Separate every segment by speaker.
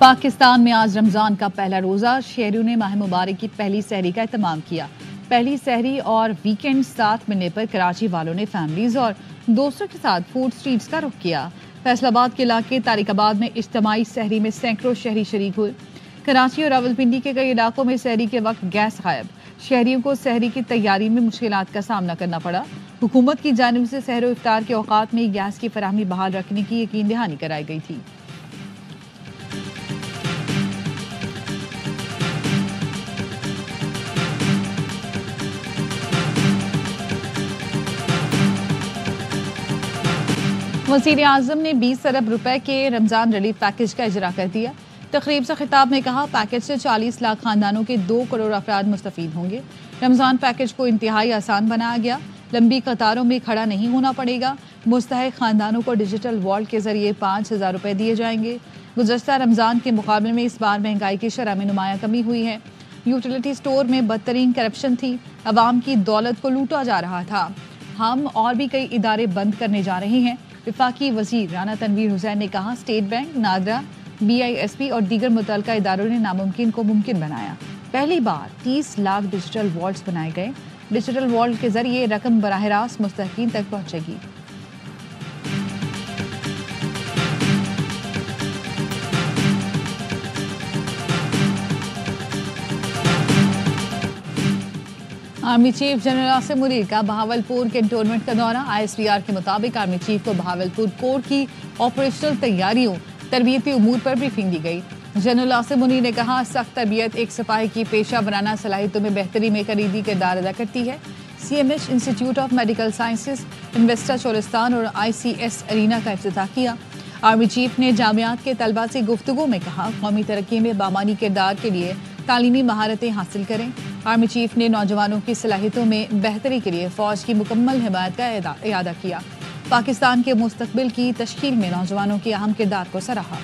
Speaker 1: पाकिस्तान में आज रमजान का पहला रोजा शहरियों ने माह मुबारक की पहली सहरी का एहतमाम किया। पहली सहरी और वीकेंड साथ मिलने पर कराची वालों ने फैमिलीज और दोस्तों के साथ फूड स्ट्रीट्स का रुख किया। फैसलाबाद के इलाके तारिकाबाद में इज्तिमाई सहरी में सैकड़ों शहरी शरीक हुए। कराची और रावलपिंडी के कई इलाकों में सहरी के वक्त गैस गायब। शहरियों को सहरी की तैयारी में मुश्किलात का सामना करना पड़ा। हुकूमत की जानिब से सहर और इफ्तार के औकात में गैस की फराहमी बहाल रखने की यकीन दहानी कराई गई थी। वज़ीर आज़म ने 20 अरब रुपए के रमजान रिलीफ पैकेज का इजरा कर दिया। तकरीब से खिताब में कहा, पैकेज से 40 लाख खानदानों के 2 करोड़ अफराद मुस्तफीद होंगे। रमजान पैकेज को इंतहाई आसान बनाया गया। लंबी कतारों में खड़ा नहीं होना पड़ेगा। मुस्तहिक खानदानों को डिजिटल वॉलेट के जरिए 5,000 रुपए दिए जाएंगे। गुज़श्ता रमजान के मुकाबले में इस बार महंगाई की शरह में नुमाया कमी हुई है। यूटिलिटी स्टोर में बदतरीन करप्शन थी। अवाम की दौलत को लूटा जा रहा था। हम और भी कई इदारे बंद करने जा रहे हैं। विफाकी वजीर राना तनवीर हुसैन ने कहा, स्टेट बैंक, नादरा, BISP और दीगर मुतल्लिका इदारों ने नामुमकिन को मुमकिन बनाया। पहली बार 30 लाख डिजिटल वॉलेट्स बनाए गए। डिजिटल वॉलेट के जरिए रकम बराह रास्त मुस्तहिकीन तक पहुंचेगी। Army chief general Asim Munir का बहावलपुर कैंटोनमेंट का दौरा। ISPR के मुताबिक आर्मी चीफ को बहावलपुर कोर की ऑपरेशनल तैयारियों, तरबियती उमूर पर ब्रीफिंग दी गई। जनरल आसिम मुनीर ने कहा, सख्त तरबियत एक सिपाही की पेशा वराना सलाहियतों में बेहतरी में कलीदी किरदार अदा करती है। CMH institute of medical sciences, Investa Cholistan और ICS अरीना का इफ्तिताह किया। आर्मी चीफ ने जामियात के तलबा से गुफ्तगू में कहा, कौमी तरक्की में बामानी किरदार के लिए तालीमी महारतें हासिल करें। आर्मी चीफ ने नौजवानों की सलाहियतों में बेहतरी के लिए फौज की मुकम्मल हिमायत का इरादा किया। पाकिस्तान के मुस्तकबिल की तश्कील में नौजवानों के अहम किरदार को सराहा।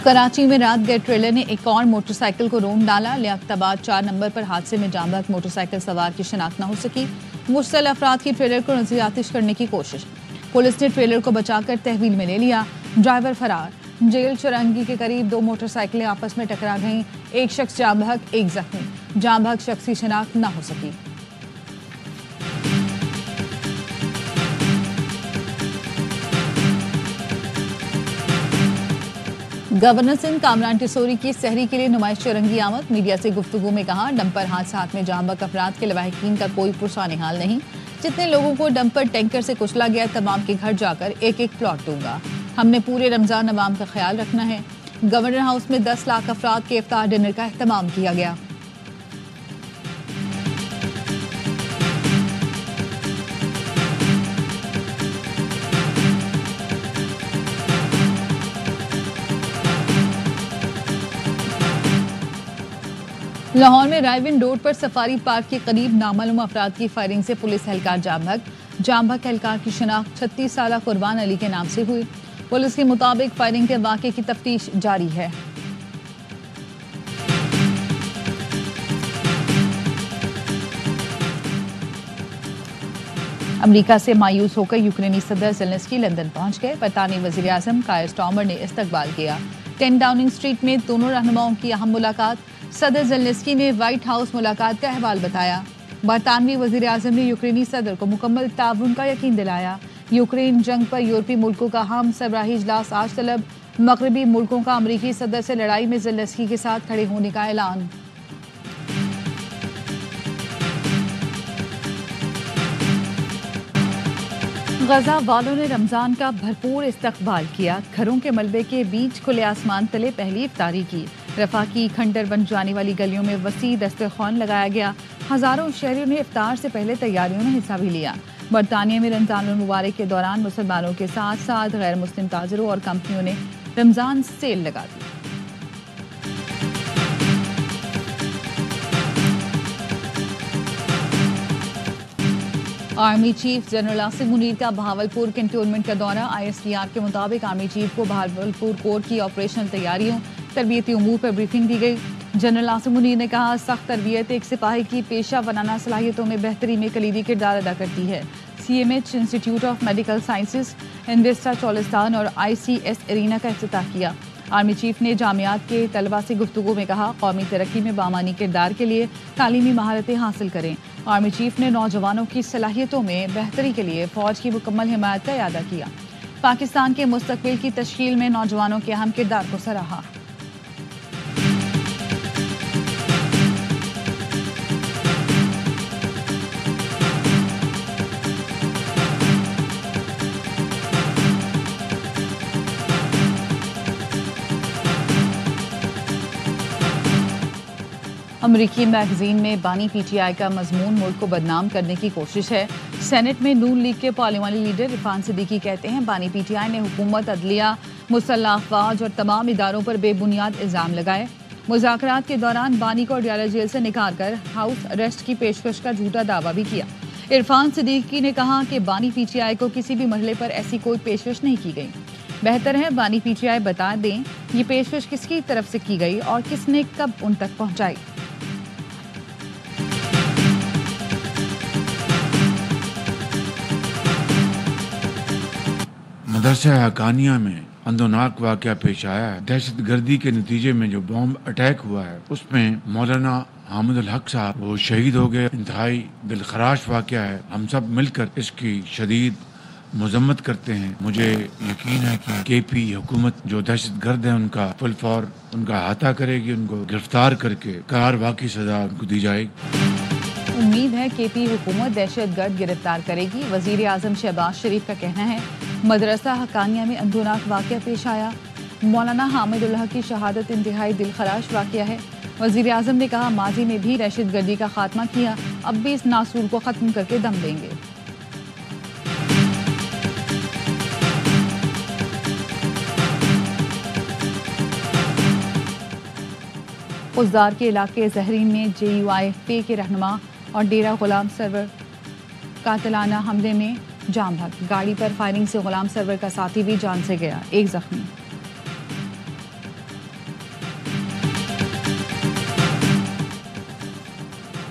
Speaker 1: कराची में रात गए ट्रेलर ने एक और मोटरसाइकिल को रोन डाला। लियाकताबाद 4 नंबर पर हादसे में जामबख्त मोटरसाइकिल सवार की शिनाख्त न हो सकी। मुश्तल अफराद की ट्रेलर को नजर आतिश करने की कोशिश। पुलिस ने ट्रेलर को बचाकर तहवील में ले लिया। ड्राइवर फरार। जेल चुरंगी के करीब 2 मोटरसाइकिलें आपस में टकरा गईं। एक शख्स जामबख्त, एक जख्मी। जामबख्त शख्स की शिनाख्त न हो सकी। गवर्नर सिंध कामरान टिसोरी की सहरी के लिए नुमाइश चुरंगी आमद। मीडिया से गुफ्तगू में कहा, डंपर हादसात में जामबख्त अफराद के लवाहिकीन का कोई पुरसाने हाल नहीं। जितने लोगों को डंपर टैंकर से कुचला गया, तमाम के घर जाकर एक एक प्लॉट दूंगा। हमने पूरे रमजान अवाम का ख्याल रखना है। गवर्नर हाउस में 10 लाख अफराद के इफ्तार डिनर का एहतमाम किया गया। लाहौर में रायविन रोड पर सफारी पार्क के करीब नामालूम अफराद की फायरिंग से पुलिस एहलकार जामबख्त एहलकार की शिनाख्त 36 साला कुर्बान अली के नाम से हुई। पुलिस के मुताबिक फायरिंग के वाक़े की तफ्तीश जारी है। अमेरिका से मायूस होकर यूक्रेनी सदर ज़ेलेंस्की लंदन पहुंच गए। बरतानी वज़ीर आज़म कायर स्टार्मर ने इस्तकबाल किया। 10 डाउनिंग स्ट्रीट में दोनों रहनुमाओं की अहम मुलाकात। सदर ज़ेलेंस्की ने व्हाइट हाउस मुलाकात का अहवाल बताया। बरतानवी वज़ीर आज़म ने यूक्रेनी सदर को मुकम्मल ताउन का यकीन दिलाया। यूक्रेन जंग पर यूरोपीय मुल्कों का हम सरबराही इजलास आज तलब। मगरबी मुल्कों का अमरीकी सदर से लड़ाई में ज़ेलेंस्की के साथ खड़े होने का ऐलान। गजा वालों ने रमजान का भरपूर इस्तकबाल किया। घरों के मलबे के बीच खुले आसमान तले पहली इफ्तारी की। रफा की खंडर बन जाने वाली गलियों में वसी दस्तरखान लगाया गया। हजारों शहरियों ने इफ्तार से पहले तैयारियों में हिस्सा भी लिया। बरतानिया में रमजान मुबारक के दौरान मुसलमानों के साथ साथ गैर मुस्लिम ताजरों और कंपनियों ने रमजान सेल लगा दी। Army chief general Asim Munir का बहावलपुर कैंटोनमेंट का दौरा। ISPR के मुताबिक आर्मी चीफ को बहावलपुर कोर की ऑपरेशनल तैयारियों, तरबियती उमूर पर ब्रीफिंग दी गई। जनरल आसिम मुनीर ने कहा, सख्त तरबियत एक सिपाही की पेशा वराना सलाहियतों में बेहतरी में कलीदी किरदार अदा करती है। CMH institute of medical sciences, Investa Cholistan और ICS एरिना का इफ्तिताह किया। आर्मी चीफ ने जामियात के तलबा से गुफ्तगू में कहा, कौमी तरक्की में बामानी किरदार के लिए तालीमी महारतें हासिल करें। आर्मी चीफ ने नौजवानों की सलाहियतों में बेहतरी के लिए फौज की मुकम्मल हिमायत का इरादा किया। पाकिस्तान के मुस्तकबिल की तश्कील में नौजवानों के अहम किरदार को सराहा। अमरीकी मैगजीन में बानी PTI का मजमून मुल्क को बदनाम करने की कोशिश है। सेनेट में नून लीग के पार्लियामानी लीडर इरफान सिद्दीकी कहते हैं, बानी PTI ने हुकूमत, अदलिया, मुसल्लह अफवाज और तमाम इदारों पर बेबुनियाद इल्जाम लगाए। मुज़ाकरात के दौरान बानी को अडयाला जेल से निकाल कर हाउस अरेस्ट की पेशकश का झूठा दावा भी किया। इरफान सिद्दीकी ने कहा कि बानी PTI को किसी भी मरहले पर ऐसी कोई पेशकश नहीं की गई। बेहतर है बानी PTI बता दें ये पेशकश किसकी तरफ से की गई और किसने कब उन तक पहुंचाई।
Speaker 2: मदरसा हकानिया में अंदोनाक वाक़या पेश आया है। दहशत गर्दी के नतीजे में जो बॉम्ब अटैक हुआ है उसमें मौलाना हामिदुल हक साहब वो शहीद हो गए। इंतहाई दिलखराश वाक़या है। हम सब मिलकर इसकी शदीद मजम्मत करते हैं। मुझे यकीन है कि KP हुकूमत जो दहशत गर्द है उनका फुल फौर उनका अहाता करेगी, उनको गिरफ्तार करके कारवा की सजा उनको दी जाएगी।
Speaker 1: उम्मीद है KP हुकूमत दहशत गर्द गिरफ्तार करेगी। वजीर आजम शहबाज शरीफ का कहना है, मदरसा हकानिया में अंदोनाक वाक़या पेश आया। मौलाना हामिदुल हक की शहादत इंतहाई दिलखराश वाक़या है। वजीर आजम ने कहा, माजी में भी दहशत गर्दी का खात्मा किया, अब भी इस नासूर को ख़त्म करके दम देंगे। उज़दार के इलाके जहरीन में JUIP के रहनुमा और डेरा गुलाम सरवर कातिलाना हमले में जाम भाग। गाड़ी पर फायरिंग से गुलाम सरवर का साथी भी जान से गया, एक जख्मी।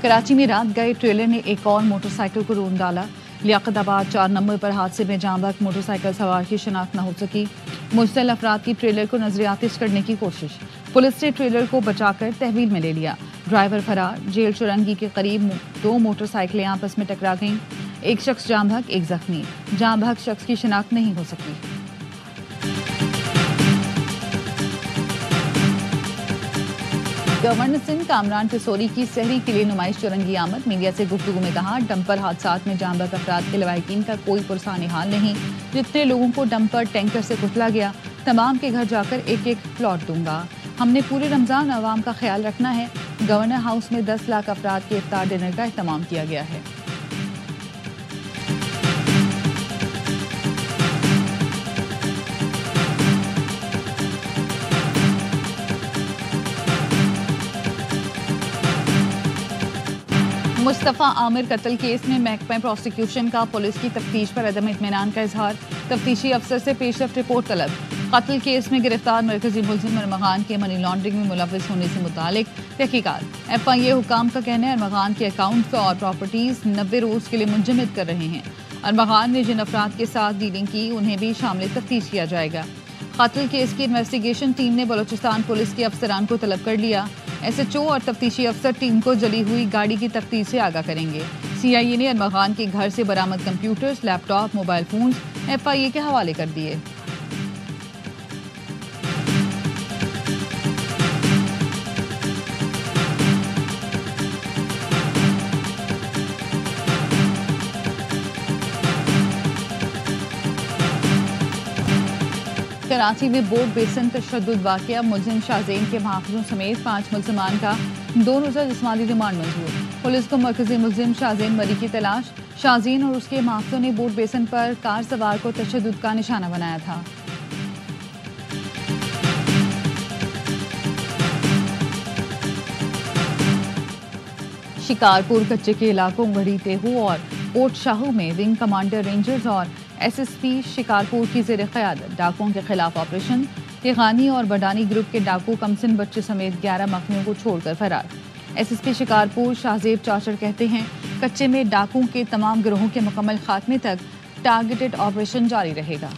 Speaker 1: कराची में रात गए ट्रेलर ने एक और मोटरसाइकिल को रोन डाला। लियाकताबाद 4 नंबर पर हादसे में जाम भाग मोटरसाइकिल सवार की शिनाख्त न हो सकी। मुश्तल अफराद की ट्रेलर को नजरियातिश करने की कोशिश। पुलिस ने ट्रेलर को बचाकर तहवील में ले लिया। ड्राइवर फरार। जेल चुरंगी के करीब 2 मोटरसाइकिलें आपस में टकरा गईं। एक शख्स जाम भाग, एक जख्मी। जाम भाग शख्स की शिनाख्त नहीं हो सकी। गवर्नर सिंध कामरान पिसोरी की सहरी के लिए नुमाइश चुरंगी आमद। मीडिया से गुफ्तगू में कहा, डंपर हादसात में जाम भाग अफराद के लवाहिकीन का कोई पुरसाने हाल नहीं। जितने लोगों को डंपर टैंकर से कुचला गया, तमाम के घर जाकर एक एक प्लॉट दूंगा। हमने पूरे रमजान अवाम का ख्याल रखना है। गवर्नर हाउस में 10 लाख अफराद के इफ्तार डिनर का एहतमाम किया गया है। मुस्तफ़ा आमिर कत्ल केस में महकमा प्रोसिक्यूशन का पुलिस की तफ्तीश पर अदम इत्मीनान का इजहार। तफ्तीशी अफसर से पेशरफ रिपोर्ट तलब। कत्ल केस में गिरफ्तार मरकजी मुलजिम अरमगान के मनी लॉन्ड्रिंग में मुलव्विस होने से मुतालिक तहकीकात। FIA हुकाम का कहना है, अरमगान के अकाउंट और प्रॉपर्टीज 90 रोज के लिए मुंजमद कर रहे हैं। अरमगान ने जिन अफराद के साथ डीलिंग की उन्हें भी शामिल तफ्तीश किया जाएगा। कत्ल केस की इन्वेस्टिगेशन टीम ने बलोचिस्तान पुलिस के अफसरान को तलब कर लिया। SHO और तफ्तीशी अफसर टीम को जली हुई गाड़ी की तफ्तीश से आगाह करेंगे। CIA ने अरमगान के घर से बरामद computers, laptop, mobile phones FIA के हवाले कर दिए। कराची में बोट बेसन तशद्दुद वाक़या। मुलजिम शाहजेन के महफूजों समेत 5 मुलजमान का 2 रोज़ा जिस्मानी रिमांड मंजूर। पुलिस को मरकजी मुलजिम शाहजेन मरी की तलाश। शाहजेन और उसके महफूजों ने बोट बेसन पर कार सवार को तशद्दुद का निशाना बनाया था। शिकारपुर कच्चे के इलाकों गढ़ी तेहू और कोट शाहू में विंग कमांडर रेंजर्स और एसएसपी शिकारपुर की ज़ेर क़यादत डाकुओं के खिलाफ ऑपरेशन। तिगानी और बडानी ग्रुप के डाकू कमसिन बच्चे समेत 11 मखनियों को छोड़कर फरार। एसएसपी शिकारपुर शाहजेब चाचड़ कहते हैं कच्चे में डाकुओं के तमाम गिरोहों के मुकम्मल खात्मे तक टारगेटेड ऑपरेशन जारी रहेगा।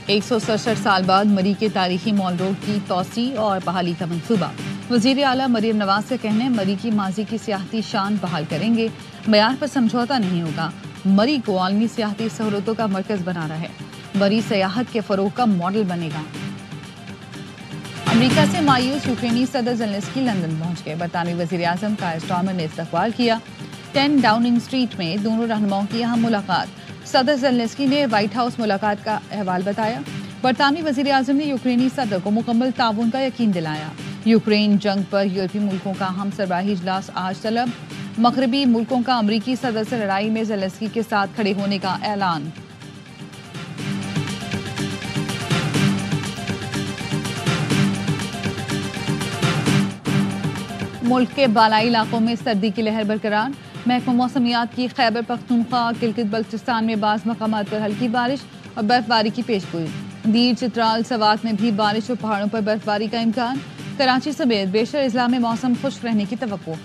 Speaker 1: 167 साल बाद मरी के तारीखी मॉल रोड की तोसी और बहाली का मंसूबा। वजीर आला मरियम नवाज का कहना है मरी की माजी की सियाहती शान बहाल करेंगे, मयार पर समझौता नहीं होगा। मरी को आलमी सियाहती सहूलतों का मरकज बनाना है। मरी सयाहत के फरोग का मॉडल बनेगा। अमेरिका से मायूस यूक्रेनी सदर ज़ेलेंस्की लंदन पहुंच गए। बरतानवी वजीर आजम कायर स्टारमर ने इस्तकबाल किया। 10 डाउनिंग स्ट्रीट में दोनों रहनुमाओं की अहम मुलाकात। सदर ज़ेलेंस्की ने व्हाइट हाउस मुलाकात का अहवाल बताया। बरतानवी वजीर आजम ने यूक्रेनी सदर को मुकम्मल ताउन का यकीन दिलाया। यूक्रेन जंग पर यूरोपीय मुल्कों का हम सरबराही इजलास आज तलब। मगरबी मुल्कों का अमरीकी सदर से लड़ाई में ज़ेलेंस्की के साथ खड़े होने का ऐलान। मुल्क के बालाई इलाकों में सर्दी की लहर बरकरार। महकमा मौसमियात की खैबर पख्तूनख्वा गिलगित बल्तिस्तान में बाज़ मकामात पर हल्की बारिश और बर्फबारी की पेशगोई। दीर चित्राल सवात में भी बारिश और पहाड़ों पर बर्फबारी का इम्कान। कराची समेत बेशतर इज़ला में मौसम खुश्क रहने की तवक्को।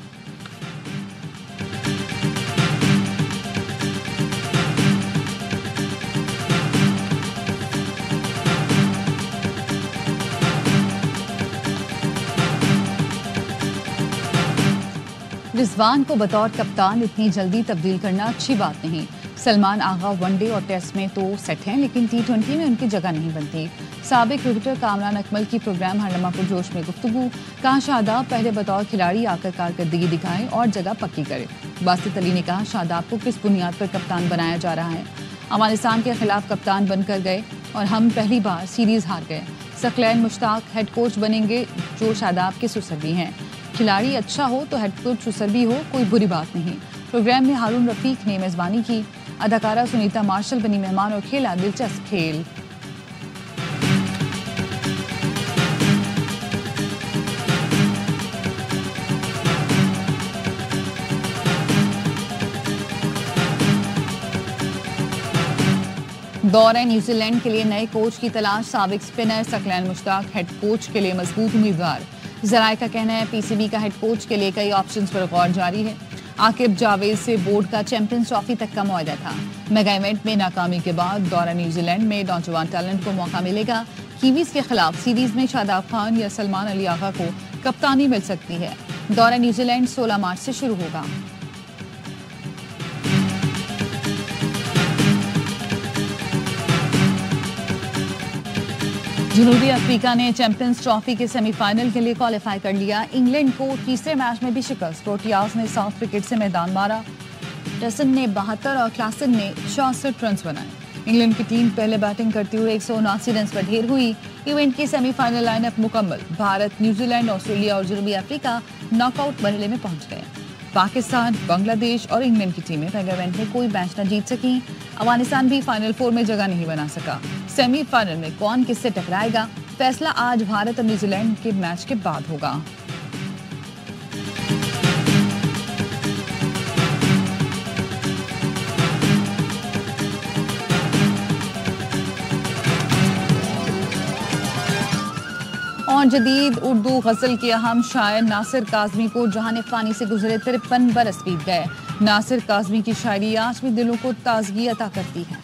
Speaker 1: रिजवान को बतौर कप्तान इतनी जल्दी तब्दील करना अच्छी बात नहीं। सलमान आगा वनडे और टेस्ट में तो सेट हैं, लेकिन T20 में उनकी जगह नहीं बनती। साबिक क्रिकेटर कामरान अकमल की प्रोग्राम हरनमा पुरजोश में गुफ्तगू। कहा शादाब पहले बतौर खिलाड़ी आकर कारकर्दगी दिखाएं और जगह पक्की करें। बासित अली ने कहा शादाब को किस बुनियाद पर कप्तान बनाया जा रहा है। अफगानिस्तान के खिलाफ कप्तान बनकर गए और हम पहली बार सीरीज हार गए। सकलैन मुश्ताक हेड कोच बनेंगे जो शादाब के सुसर भी हैं। खिलाड़ी अच्छा हो तो हेड कोच सुसर भी हो, कोई बुरी बात नहीं। प्रोग्राम में हारून रफीक ने मेजबानी की। अदाकारा सुनीता मार्शल बनी मेहमान और खेला दिलचस्प खेल। दौरे न्यूजीलैंड के लिए नए कोच की तलाश। साबिक spinner Saqlain Mushtaq head coach के लिए मजबूत उम्मीदवार। जराये का कहना है पीसीबी का हेड कोच के लिए कई ऑप्शंस पर गौर जारी है। आकिब जावेद से बोर्ड का चैंपियंस ट्रॉफी तक का मुआहदा था। मेगा इवेंट में नाकामी के बाद दौरा न्यूजीलैंड में नौजवान टैलेंट को मौका मिलेगा। कीवीज के खिलाफ सीरीज में शादाब खान या सलमान अली आगा को कप्तानी मिल सकती है। दौरा न्यूजीलैंड 16 मार्च से शुरू होगा। जनूबी अफ्रीका ने चैंपियंस ट्रॉफी के सेमीफाइनल के लिए क्वालिफाई कर लिया। इंग्लैंड को तीसरे मैच में भी शिकस्त। प्रोटियाज ने साउथ विकेट से मैदान मारा। टसन ने 72 और क्लासन ने 64 रन बनाए। इंग्लैंड की टीम पहले बैटिंग करते हुए 179 रन पर ढेर हुई। इवेंट की सेमीफाइनल लाइनअप मुकम्मल। भारत, न्यूजीलैंड, ऑस्ट्रेलिया और जनूबी अफ्रीका नॉकआउट मरहले में पहुंच गए। पाकिस्तान, बांग्लादेश और इंग्लैंड की टीमें पहले इवेंट में कोई मैच न जीत सकी। अफगानिस्तान भी फाइनल 4 में जगह नहीं बना सका। सेमीफाइनल में कौन किससे टकराएगा, फैसला आज भारत और न्यूजीलैंड के मैच के बाद होगा। और जदीद उर्दू गजल के अहम शायर नासिर काज़मी को जहान फ़ानी से गुजरे 53 बरस बीत गए। नासिर काज़मी की शायरी आज भी दिलों को ताजगी अता करती है।